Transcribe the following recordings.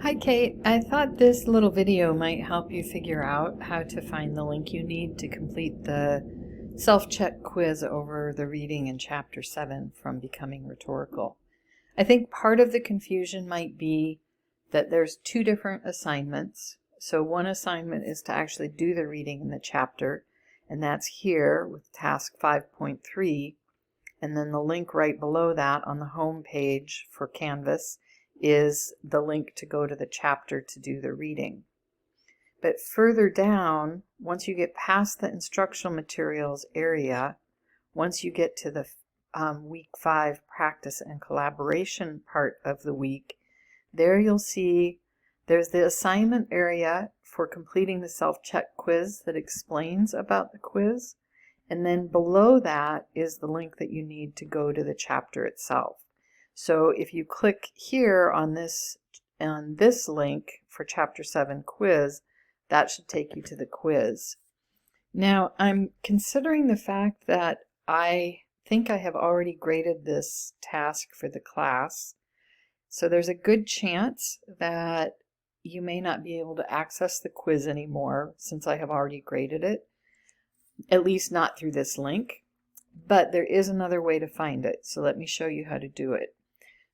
Hi Kate, I thought this little video might help you figure out how to find the link you need to complete the self-check quiz over the reading in Chapter 7 from Becoming Rhetorical. I think part of the confusion might be that there's two different assignments. So one assignment is to actually do the reading in the chapter, and that's here with task 5.3, and then the link right below that on the home page for Canvas is the link to go to the chapter to do the reading. But further down, once you get past the instructional materials area, once you get to the week 5 practice and collaboration part of the week, there you'll see there's the assignment area for completing the self-check quiz that explains about the quiz, and then below that is the link that you need to go to the chapter itself. So if you click here on this link for Chapter 7 quiz, that should take you to the quiz. Now, I'm considering the fact that I think I have already graded this task for the class. So there's a good chance that you may not be able to access the quiz anymore since I have already graded it, at least not through this link. But there is another way to find it, so let me show you how to do it.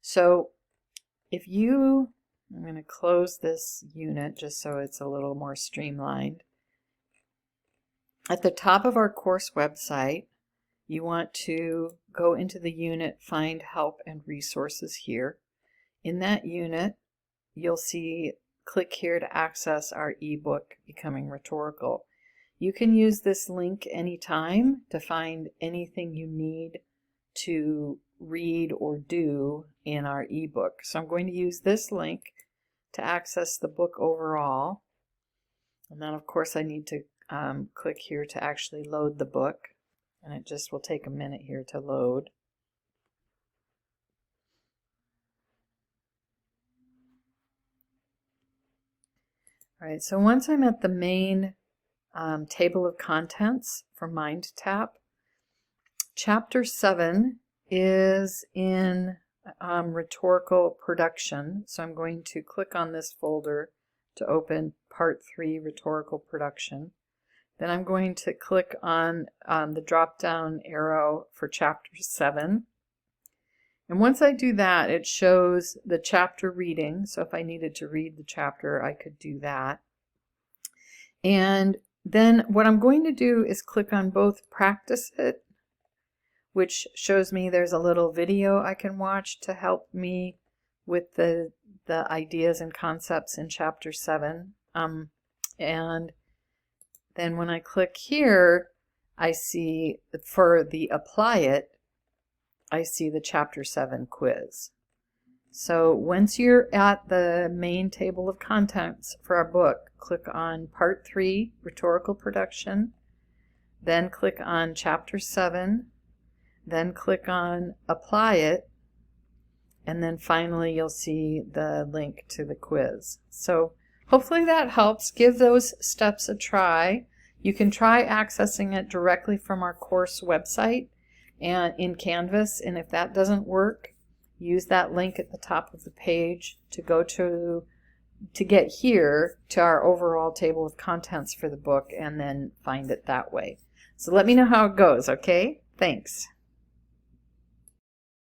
So I'm going to close this unit just so it's a little more streamlined. At the top of our course website, you want to go into the unit Find Help and Resources here. In that unit, you'll see click here to access our ebook, Becoming Rhetorical. You can use this link anytime to find anything you need to read or do in our ebook. So I'm going to use this link to access the book overall. And then of course I need to click here to actually load the book. And it just will take a minute here to load. Alright, so once I'm at the main table of contents for Mind Tap, Chapter 7 is in rhetorical production. So I'm going to click on this folder to open Part 3, Rhetorical Production. Then I'm going to click on the drop-down arrow for Chapter 7. And once I do that, it shows the chapter reading. So if I needed to read the chapter, I could do that. And then what I'm going to do is click on both Practice It, which shows me there's a little video I can watch to help me with the ideas and concepts in Chapter 7. And then when I click here, I see for the Apply It, I see the Chapter 7 quiz. So once you're at the main table of contents for our book, click on Part 3, Rhetorical Production, then click on Chapter 7, then click on Apply It, and then finally you'll see the link to the quiz. So hopefully that helps. Give those steps a try. You can try accessing it directly from our course website and in Canvas, and if that doesn't work, use that link at the top of the page to go to get here to our overall table of contents for the book and then find it that way. So let me know how it goes, okay? Thanks.